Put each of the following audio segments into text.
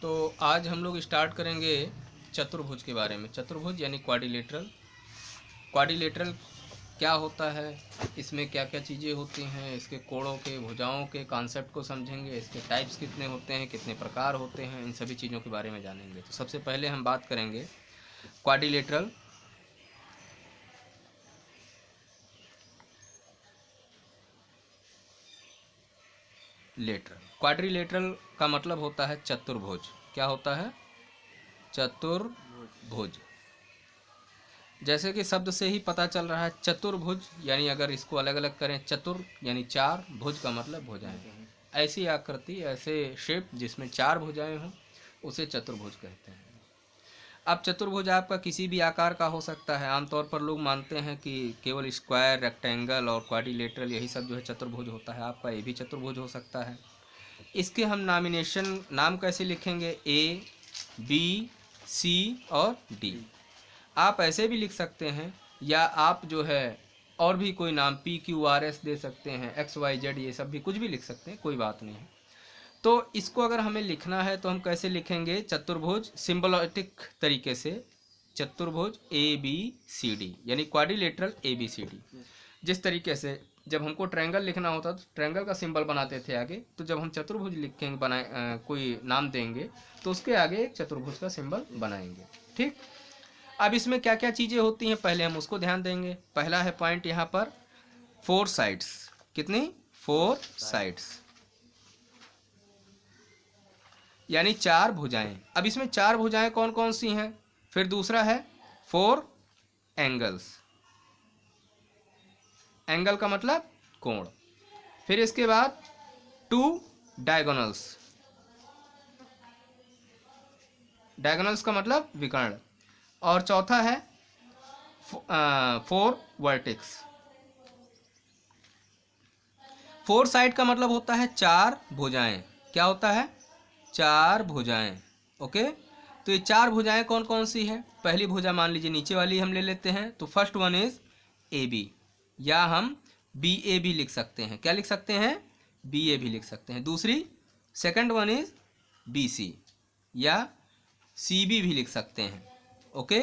तो आज हम लोग स्टार्ट करेंगे चतुर्भुज के बारे में। चतुर्भुज यानी क्वाड्रिलेटरल। क्वाड्रिलेटरल क्या होता है, इसमें क्या क्या चीज़ें होती हैं, इसके कोणों के भुजाओं के कॉन्सेप्ट को समझेंगे, इसके टाइप्स कितने होते हैं, कितने प्रकार होते हैं, इन सभी चीज़ों के बारे में जानेंगे। तो सबसे पहले हम बात करेंगे क्वाड्रिलेटरल। क्वाड्रिलेटरल का मतलब होता है चतुर्भुज। क्या होता है? चतुर्भुज। जैसे कि शब्द से ही पता चल रहा है, चतुर्भुज यानी अगर इसको अलग अलग करें, चतुर यानी चार, भुज का मतलब भुजाएं। ऐसी आकृति, ऐसे शेप जिसमें चार भुजाएं हों, उसे चतुर्भुज कहते हैं। अब चतुर्भुज आपका किसी भी आकार का हो सकता है। आमतौर पर लोग मानते हैं कि केवल स्क्वायर, रेक्टेंगल और क्वाड्रिलेटरल यही सब जो है चतुर्भुज होता है। आपका ये भी चतुर्भुज हो सकता है। इसके हम नाम कैसे लिखेंगे? ए, बी, सी और डी। आप ऐसे भी लिख सकते हैं, या आप जो है और भी कोई नाम पी क्यू आर एस दे सकते हैं, एक्स वाई जेड, ये सब भी कुछ भी लिख सकते हैं, कोई बात नहीं है। तो इसको अगर हमें लिखना है तो हम कैसे लिखेंगे? चतुर्भुज सिंबोलिक तरीके से, चतुर्भुज ए बी सी डी यानी quadrilateral A B C D. जिस तरीके से जब हमको ट्रायंगल लिखना होता तो ट्रायंगल का सिंबल बनाते थे आगे, तो जब हम चतुर्भुज लिखेंगे, कोई नाम देंगे तो उसके आगे एक चतुर्भुज का सिंबल बनाएंगे। ठीक। अब इसमें क्या क्या चीज़ें होती हैं, पहले हम उसको ध्यान देंगे। पहला है पॉइंट यहाँ पर, 4 साइड्स। कितनी? 4 साइड्स यानी 4 भुजाएं। अब इसमें 4 भुजाएं कौन कौन सी हैं? फिर दूसरा है 4 एंगल्स। एंगल का मतलब कोण। फिर इसके बाद 2 डायगोनल्स। डायगोनल्स का मतलब विकर्ण। और चौथा है 4 वर्टेक्स। 4 साइड का मतलब होता है 4 भुजाएं। क्या होता है? 4 भुजाएं। ओके। तो ये 4 भुजाएं कौन कौन सी हैं? पहली भुजा मान लीजिए नीचे वाली हम ले लेते हैं, तो first one is A B, या हम बी ए भी लिख सकते हैं। क्या लिख सकते हैं? बी ए भी लिख सकते हैं। दूसरी, second one is B C, या सी बी भी लिख सकते हैं। Okay.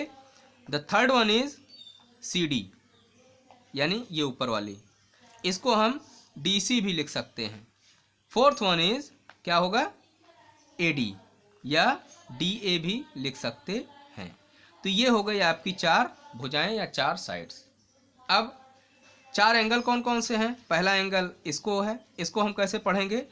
The third one is C D यानी ये ऊपर वाली, इसको हम डी सी भी लिख सकते हैं। फोर्थ वन इज क्या होगा? ए डी, या डी ए भी लिख सकते हैं। तो ये हो गई आपकी 4 भुजाएं या 4 साइड्स। अब 4 एंगल कौन कौन से हैं? पहला एंगल इसको है, इसको हम कैसे पढ़ेंगे?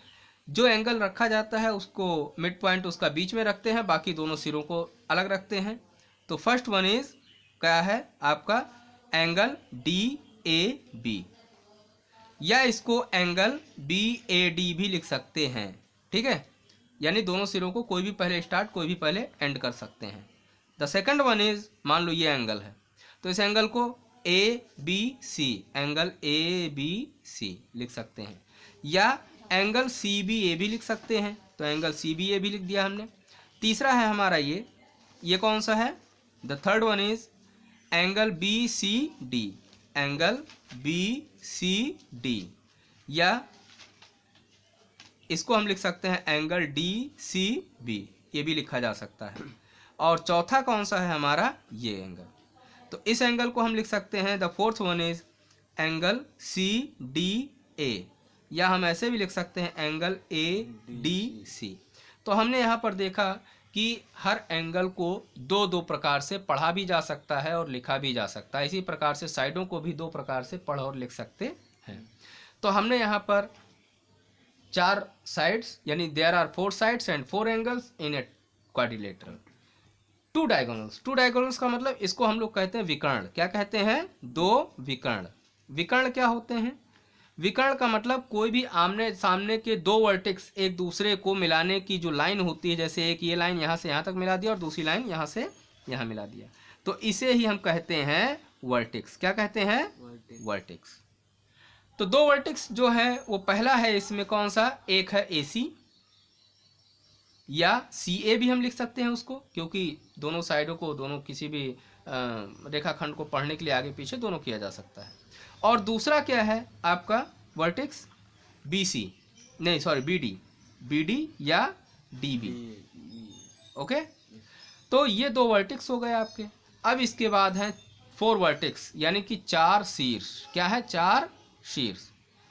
जो एंगल रखा जाता है उसको मिड पॉइंट उसका बीच में रखते हैं, बाकी दोनों सिरों को अलग रखते हैं। तो फर्स्ट वन इज क्या है आपका? एंगल डी ए बी, या इसको एंगल बी ए डी भी लिख सकते हैं। ठीक है, यानी दोनों सिरों को कोई भी पहले स्टार्ट, कोई भी पहले एंड कर सकते हैं। द सेकंड वन इज, मान लो ये एंगल है, तो इस एंगल को A B C, angle A B C लिख सकते हैं, या एंगल सी बी ए भी लिख सकते हैं। तो एंगल सी बी ए भी लिख दिया हमने। तीसरा है हमारा ये कौन सा है? The third one is angle B C D, angle B C D, या इसको हम लिख सकते हैं एंगल डी सी बी, ये भी लिखा जा सकता है। और चौथा कौन सा है हमारा? ये एंगल। तो इस एंगल को हम लिख सकते हैं, the fourth one is angle C D A, या हम ऐसे भी लिख सकते हैं एंगल ए डी सी। तो हमने यहाँ पर देखा कि हर एंगल को दो दो प्रकार से पढ़ा भी जा सकता है और लिखा भी जा सकता है। इसी प्रकार से साइडों को भी दो प्रकार से पढ़ और लिख सकते हैं। तो हमने यहाँ पर 4 साइड्स यानी there are 4 sides and 4 angles in a quadrilateral. 2 diagonals का मतलब इसको हम लोग कहते हैं विकर्ण। क्या कहते हैं? 2 विकर्ण। विकर्ण क्या होते हैं? विकर्ण का मतलब कोई भी आमने सामने के 2 वर्टेक्स एक दूसरे को मिलाने की जो लाइन होती है, जैसे एक ये लाइन यहाँ से यहाँ तक मिला दिया और दूसरी लाइन यहाँ से यहाँ मिला दिया, तो इसे ही हम कहते हैं वर्टेक्स। क्या कहते हैं? वर्टेक्स। तो 2 वर्टेक्स जो है वो पहला है इसमें कौन सा? एक है ए सी, या सी ए भी हम लिख सकते हैं उसको, क्योंकि दोनों साइडों को, दोनों किसी भी रेखाखंड को पढ़ने के लिए आगे पीछे दोनों किया जा सकता है। और दूसरा क्या है आपका वर्टेक्स? बी सी, नहीं sorry B D, B D या डी बी, ओके, तो ये 2 वर्टेक्स हो गए आपके। अब इसके बाद है 4 वर्टेक्स यानी कि 4 शीर्ष। क्या है? 4 शीर्ष।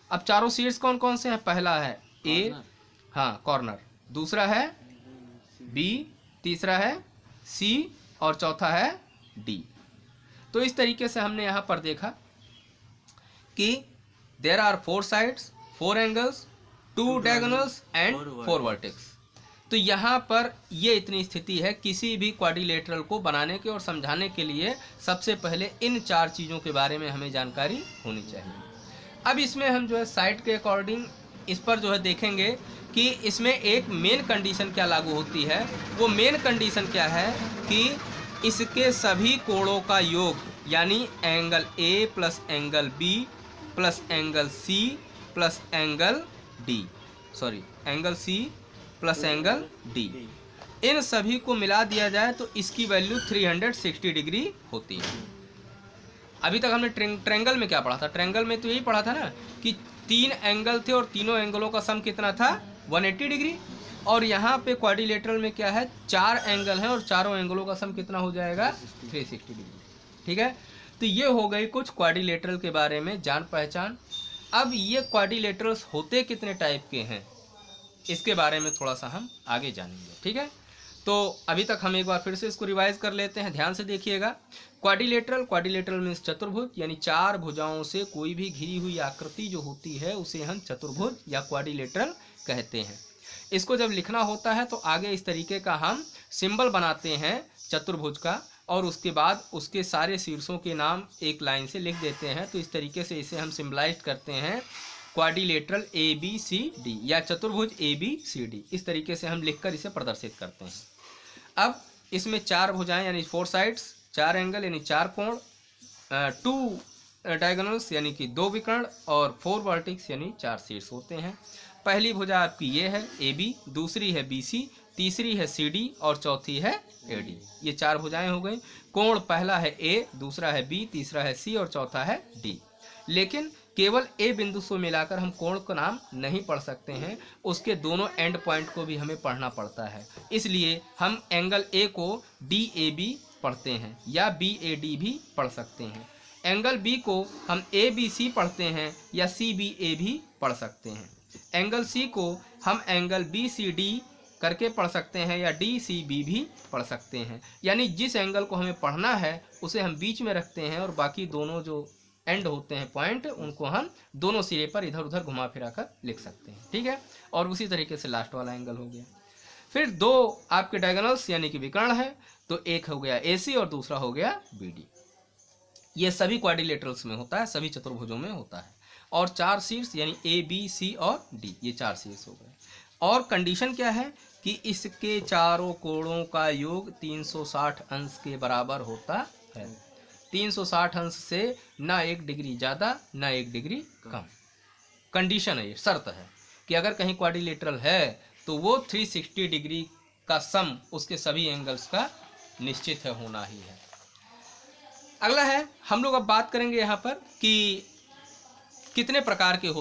अब चारों शीर्ष कौन कौन से हैं? पहला है ए, हाँ कॉर्नर, दूसरा है बी, तीसरा है सी और चौथा है डी। तो इस तरीके से हमने यहाँ पर देखा कि there are 4 sides, 4 angles, 2 diagonals and 4 vertex. तो यहाँ पर ये इतनी स्थिति है, किसी भी क्वाड्रिलेटरल को बनाने के और समझाने के लिए सबसे पहले इन 4 चीज़ों के बारे में हमें जानकारी होनी चाहिए। अब इसमें हम जो है साइड के अकॉर्डिंग इस पर जो है देखेंगे कि इसमें एक मेन कंडीशन क्या लागू होती है। वो मेन कंडीशन क्या है कि इसके सभी कोणों का योग यानी angle A plus angle B plus angle C plus angle D, sorry angle C plus angle D, इन सभी को मिला दिया जाए तो इसकी वैल्यू 360 डिग्री होती है। अभी तक हमने ट्रायंगल में क्या पढ़ा था? ट्रायंगल में तो यही पढ़ा था ना कि 3 एंगल थे और तीनों एंगलों का सम कितना था? 180 डिग्री। और यहाँ पे क्वाड्रिलेटरल में क्या है? 4 एंगल हैं और चारों एंगलों का सम कितना हो जाएगा? 360 डिग्री। ठीक है, तो ये हो गई कुछ क्वाड्रिलेटरल के बारे में जान पहचान। अब ये क्वाड्रिलेटरल्स होते कितने टाइप के हैं इसके बारे में थोड़ा सा हम आगे जानेंगे। ठीक है, तो अभी तक हम एक बार फिर से इसको रिवाइज कर लेते हैं, ध्यान से देखिएगा। क्वाड्रिलेटरल मीन्स चतुर्भुज, यानी 4 भुजाओं से कोई भी घिरी हुई आकृति जो होती है उसे हम चतुर्भुज या क्वाड्रिलेटरल कहते हैं। इसको जब लिखना होता है तो आगे इस तरीके का हम सिंबल बनाते हैं चतुर्भुज का, और उसके बाद उसके सारे शीर्षों के नाम एक लाइन से लिख देते हैं। तो इस तरीके से इसे हम सिंबलाइज करते हैं quadrilateral A B C D या चतुर्भुज ए बी सी डी। इस तरीके से हम लिखकर इसे प्रदर्शित करते हैं। अब इसमें 4 भुजाएं यानी 4 साइड्स, 4 एंगल यानी 4 कोण, 2 डायगोनल्स यानी कि 2 विकर्ण और 4 वर्टेक्स यानी 4 शीर्ष होते हैं। पहली भुजा आपकी ये है ए बी, दूसरी है बी सी, तीसरी है सी डी और चौथी है ए डी। ये 4 भुजाएं हो गई। कोण पहला है ए, दूसरा है बी, तीसरा है सी और चौथा है डी। लेकिन केवल ए बिंदु से मिलाकर हम कोण का नाम नहीं पढ़ सकते हैं, उसके दोनों एंड पॉइंट को भी हमें पढ़ना पड़ता है। इसलिए हम एंगल ए को डी ए बी पढ़ते हैं या बी ए डी भी पढ़ सकते हैं। एंगल बी को हम ए बी सी पढ़ते हैं या सी बी ए भी पढ़ सकते हैं। एंगल सी को हम एंगल बी सी डी करके पढ़ सकते हैं या डी सी बी भी पढ़ सकते हैं। यानी जिस एंगल को हमें पढ़ना है उसे हम बीच में रखते हैं और बाकी दोनों जो एंड होते हैं पॉइंट उनको हम दोनों सिरे पर इधर उधर घुमा फिरा कर लिख सकते हैं। ठीक है, और उसी तरीके से लास्ट वाला एंगल हो गया। फिर 2 आपके डायगोनल्स यानी कि विकर्ण है, तो एक हो गया ए सी और दूसरा हो गया बी डी। ये सभी क्वाड्रिलेटरल्स में होता है, सभी चतुर्भुजों में होता है। और 4 शीर्ष यानी ए बी सी और डी, ये 4 शीर्ष हो गए। और कंडीशन क्या है कि इसके चारों कोणों का योग 360 अंश के बराबर होता है। 360 अंश से ना 1 डिग्री ज़्यादा ना 1 डिग्री कम। कंडीशन है, ये शर्त है कि अगर कहीं क्वाड्रिलेटरल है तो वो 360 डिग्री का सम उसके सभी एंगल्स का निश्चित है, होना ही है। अगला है, हम लोग अब बात करेंगे यहाँ पर कि कितने प्रकार के होते